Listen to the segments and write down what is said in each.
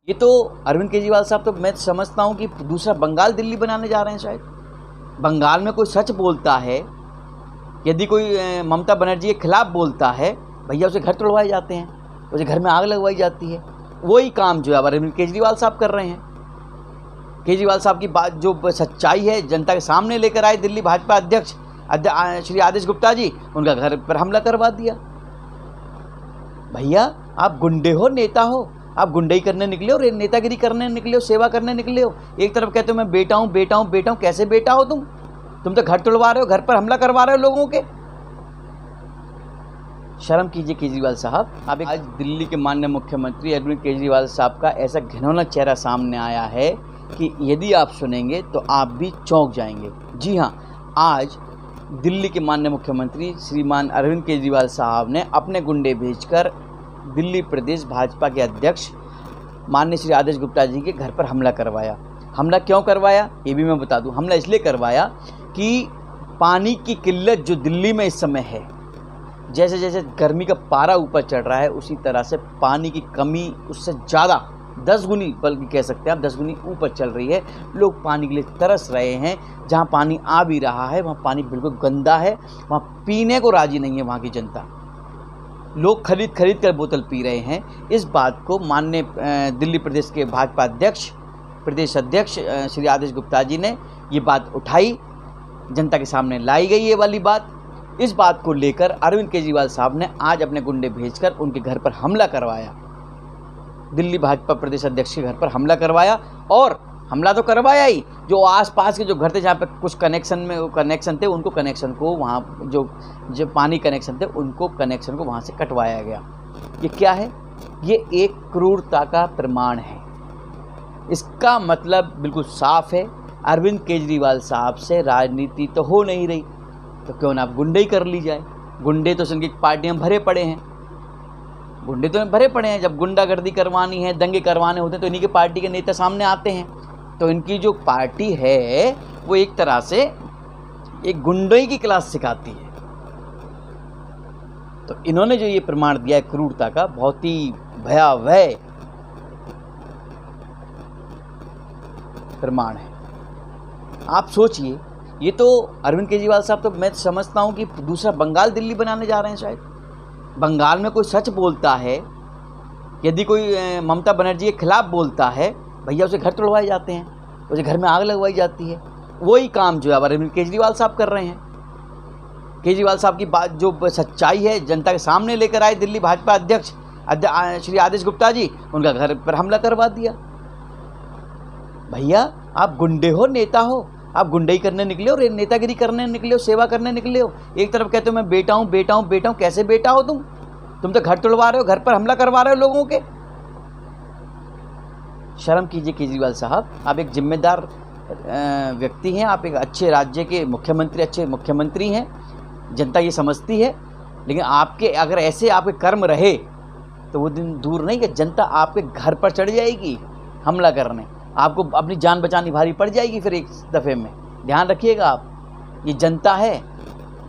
ये तो अरविंद केजरीवाल साहब तो मैं समझता हूँ कि दूसरा बंगाल दिल्ली बनाने जा रहे हैं। शायद बंगाल में कोई सच बोलता है, यदि कोई ममता बनर्जी के खिलाफ बोलता है, भैया उसे घर तोड़वाए जाते हैं, उसे घर में आग लगवाई जाती है। वही काम जो है अरविंद केजरीवाल साहब कर रहे हैं। केजरीवाल साहब की बात जो सच्चाई है जनता के सामने लेकर आए दिल्ली भाजपा अध्यक्ष श्री आदेश गुप्ता जी, उनका घर पर हमला करवा दिया। भैया आप गुंडे हो, नेता हो, आप गुंडई करने निकले हो, नेतागिरी करने निकले हो, सेवा करने निकले हो। एक तरफ कहते हो मैं बेटा हूँ, बेटा हूँ, बेटा हूँ। कैसे बेटा हो तुम तो घर तोड़वा रहे हो, घर पर हमला करवा रहे हो लोगों के। शर्म कीजिए केजरीवाल साहब। आप आज दिल्ली के माननीय मुख्यमंत्री अरविंद केजरीवाल साहब का ऐसा घिनौना चेहरा सामने आया है कि यदि आप सुनेंगे तो आप भी चौंक जाएंगे। जी हाँ, आज दिल्ली के माननीय मुख्यमंत्री श्रीमान अरविंद केजरीवाल साहब ने अपने गुंडे भेजकर दिल्ली प्रदेश भाजपा के अध्यक्ष माननीय श्री आदेश गुप्ता जी के घर पर हमला करवाया। हमला क्यों करवाया ये भी मैं बता दूं। हमला इसलिए करवाया कि पानी की किल्लत जो दिल्ली में इस समय है, जैसे जैसे गर्मी का पारा ऊपर चढ़ रहा है, उसी तरह से पानी की कमी उससे ज़्यादा 10 गुनी, बल्कि कह सकते हैं आप 10 गुनी ऊपर चल रही है। लोग पानी के लिए तरस रहे हैं। जहाँ पानी आ भी रहा है वहाँ पानी बिल्कुल गंदा है, वहाँ पीने को राजी नहीं है वहाँ की जनता। लोग खरीद कर बोतल पी रहे हैं। इस बात को माननीय दिल्ली प्रदेश के भाजपा प्रदेश अध्यक्ष श्री आदेश गुप्ता जी ने ये बात उठाई, जनता के सामने लाई गई ये वाली बात। इस बात को लेकर अरविंद केजरीवाल साहब ने आज अपने गुंडे भेजकर उनके घर पर हमला करवाया। दिल्ली भाजपा प्रदेश अध्यक्ष के घर पर हमला करवाया, और हमला तो करवाया ही, जो आसपास के जो घर थे जहाँ पे कुछ कनेक्शन थे, उनको कनेक्शन को वहाँ जो पानी कनेक्शन थे उनको कनेक्शन को वहाँ से कटवाया गया। ये क्या है? ये एक क्रूरता का प्रमाण है। इसका मतलब बिल्कुल साफ है, अरविंद केजरीवाल साहब से राजनीति तो हो नहीं रही, तो क्यों ना आप गुंडे कर ली जाए। गुंडे तो उनकी पार्टियाँ भरे पड़े हैं, गुंडे तो भरे पड़े हैं। जब गुंडागर्दी करवानी है, दंगे करवाने होते हैं, तो इन्हीं के पार्टी के नेता सामने आते हैं। तो इनकी जो पार्टी है वो एक तरह से एक गुंडई की क्लास सिखाती है। तो इन्होंने जो ये प्रमाण दिया है क्रूरता का, बहुत ही भयावह प्रमाण है। आप सोचिए, ये तो अरविंद केजरीवाल साहब तो मैं समझता हूँ कि दूसरा बंगाल दिल्ली बनाने जा रहे हैं। शायद बंगाल में कोई सच बोलता है, यदि कोई ममता बनर्जी के खिलाफ बोलता है, भैया उसे घर तोड़वाए जाते हैं, उसे घर में आग लगवाई जाती है। वही काम जो है अरविंद केजरीवाल साहब कर रहे हैं। केजरीवाल साहब की बात जो सच्चाई है जनता के सामने लेकर आए दिल्ली भाजपा अध्यक्ष श्री आदेश गुप्ता जी, उनका घर पर हमला करवा दिया। भैया आप गुंडे हो, नेता हो, आप गुंडई करने निकले हो, नेतागिरी करने निकले हो, सेवा करने निकले हो। एक तरफ कहते हो मैं बेटा हूँ, बेटा हूँ, बेटा हूँ। कैसे बेटा हो तुम तो घर तोड़वा रहे हो, घर पर हमला करवा रहे हो लोगों के। शर्म कीजिए केजरीवाल साहब। आप एक जिम्मेदार व्यक्ति हैं, आप एक अच्छे राज्य के अच्छे मुख्यमंत्री हैं, जनता ये समझती है। लेकिन आपके अगर ऐसे आपके कर्म रहे तो वो दिन दूर नहीं कि जनता आपके घर पर चढ़ जाएगी हमला करने। आपको अपनी जान बचानी भारी पड़ जाएगी फिर एक दफ़े में। ध्यान रखिएगा आप, ये जनता है,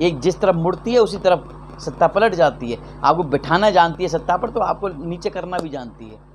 एक जिस तरफ मुड़ती है उसी तरफ सत्ता पलट जाती है। आपको बिठाना जानती है सत्ता पर, तो आपको नीचे करना भी जानती है।